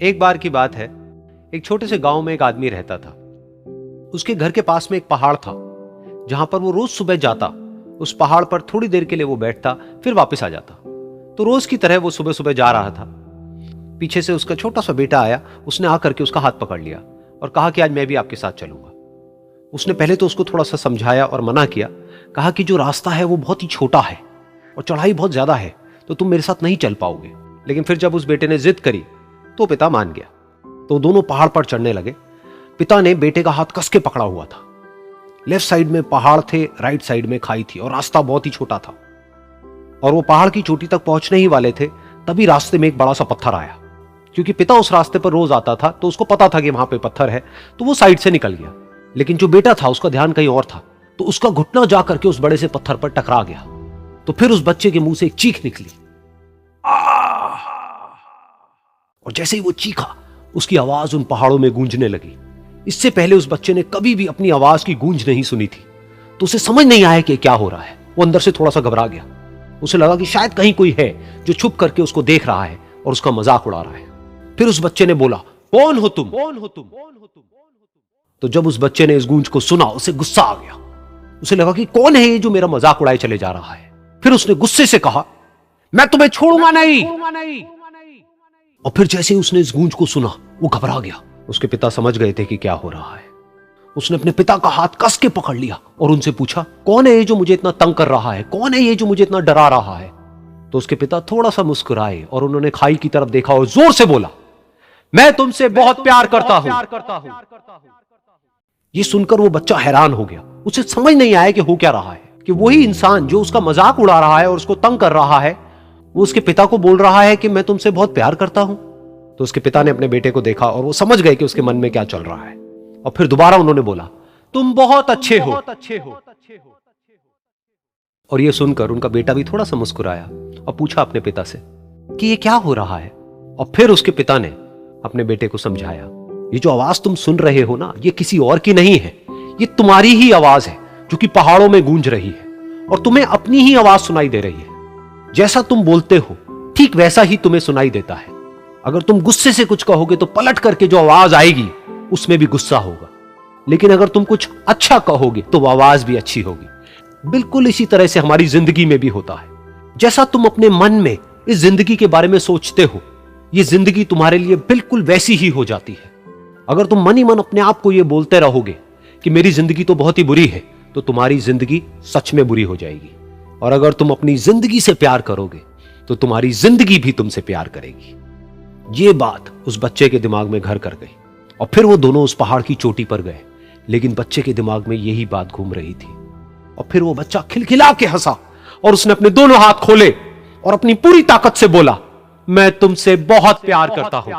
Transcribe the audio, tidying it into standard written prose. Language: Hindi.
एक बार की बात है, एक छोटे से गांव में एक आदमी रहता था। उसके घर के पास में एक पहाड़ था जहां पर वो रोज सुबह जाता। उस पहाड़ पर थोड़ी देर के लिए वो बैठता, फिर वापस आ जाता। तो रोज की तरह वो सुबह सुबह जा रहा था। पीछे से उसका छोटा सा बेटा आया। उसने आकर के उसका हाथ पकड़ लिया और कहा कि आज मैं भी आपके साथ चलूंगा। उसने पहले तो उसको थोड़ा सा समझाया और मना किया। कहा कि जो रास्ता है वो बहुत ही छोटा है और चढ़ाई बहुत ज्यादा है, तो तुम मेरे साथ नहीं चल पाओगे। लेकिन फिर जब उस बेटे ने जिद करी तो पिता मान गया। तो दोनों पहाड़ पर चढ़ने लगे। पिता ने बेटे का हाथ कस के पकड़ा हुआ था। लेफ्ट साइड में पहाड़ थे, राइट साइड में खाई थी और रास्ता बहुत ही छोटा था। और वो पहाड़ की चोटी तक पहुंचने ही वाले थे, तभी रास्ते में एक बड़ा सा पत्थर आया। क्योंकि पिता उस रास्ते पर रोज आता था तो उसको पता था कि वहां पे पत्थर है, तो वो साइड से निकल गया। लेकिन जो बेटा था उसका ध्यान कहीं और था, तो उसका घुटना जाकर के उस बड़े से पत्थर पर टकरा गया। तो फिर उस बच्चे के मुंह से एक चीख निकली, और जैसे ही वो चीखा उसकी आवाज उन पहाड़ों में गूंजने लगी। इससे पहले उस बच्चे ने कभी भी अपनी आवाज की गूंज नहीं सुनी थी, तो उसे समझ नहीं आया कि क्या हो रहा है। वो अंदर से थोड़ा सा घबरा गया। उसे लगा कि शायद कहीं कोई है जो छुप करके उसको देख रहा है और उसका मजाक उड़ा रहा है। फिर उस बच्चे ने बोला, कौन हो तुम? कौन हो तुम? तो जब उस बच्चे ने इस गूंज को सुना, उसे गुस्सा आ गया। उसे लगा कि कौन है ये जो मेरा मजाक उड़ाए चले जा रहा है। फिर उसने गुस्से से कहा, मैं तुम्हें छोड़ूंगा नहीं। और फिर जैसे ही उसने इस गूंज को सुना, वो घबरा गया। उसके पिता समझ गए थे कि क्या हो रहा है। उसने अपने पिता का हाथ कस के पकड़ लिया और उनसे पूछा, कौन है ये जो मुझे इतना तंग कर रहा है? कौन है ये जो मुझे इतना डरा रहा है? तो उसके पिता थोड़ा सा मुस्कुराए और उन्होंने खाई की तरफ देखा और जोर से बोला, मैं तुमसे बहुत प्यार करता हूं। ये सुनकर वो बच्चा हैरान हो गया। उसे समझ नहीं आया कि हो क्या रहा है, कि वही इंसान जो उसका मजाक उड़ा रहा है और उसको तंग कर रहा है, वो उसके पिता को बोल रहा है कि मैं तुमसे बहुत प्यार करता हूं। तो उसके पिता ने अपने बेटे को देखा और वो समझ गए कि उसके मन में क्या चल रहा है। और फिर दोबारा उन्होंने बोला, तुम बहुत अच्छे हो। और ये सुनकर उनका बेटा भी थोड़ा सा मुस्कुराया और पूछा अपने पिता से कि ये क्या हो रहा है। और फिर उसके पिता ने अपने बेटे को समझाया, ये जो आवाज तुम सुन रहे हो ना, ये किसी और की नहीं है, ये तुम्हारी ही आवाज है जो कि पहाड़ों में गूंज रही है और तुम्हें अपनी ही आवाज सुनाई दे रही है। जैसा तुम बोलते हो ठीक वैसा ही तुम्हें सुनाई देता है। अगर तुम गुस्से से कुछ कहोगे तो पलट करके जो आवाज आएगी उसमें भी गुस्सा होगा, लेकिन अगर तुम कुछ अच्छा कहोगे तो वो आवाज भी अच्छी होगी। बिल्कुल इसी तरह से हमारी जिंदगी में भी होता है। जैसा तुम अपने मन में इस जिंदगी के बारे में सोचते हो, ये जिंदगी तुम्हारे लिए बिल्कुल वैसी ही हो जाती है। अगर तुम मन ही मन अपने आप को ये बोलते रहोगे कि मेरी जिंदगी तो बहुत ही बुरी है, तो तुम्हारी जिंदगी सच में बुरी हो जाएगी। और अगर तुम अपनी जिंदगी से प्यार करोगे तो तुम्हारी जिंदगी भी तुमसे प्यार करेगी। ये बात उस बच्चे के दिमाग में घर कर गई और फिर वो दोनों उस पहाड़ की चोटी पर गए। लेकिन बच्चे के दिमाग में यही बात घूम रही थी। और फिर वो बच्चा खिलखिला के हंसा और उसने अपने दोनों हाथ खोले और अपनी पूरी ताकत से बोला, मैं तुमसे बहुत प्यार करता हूं।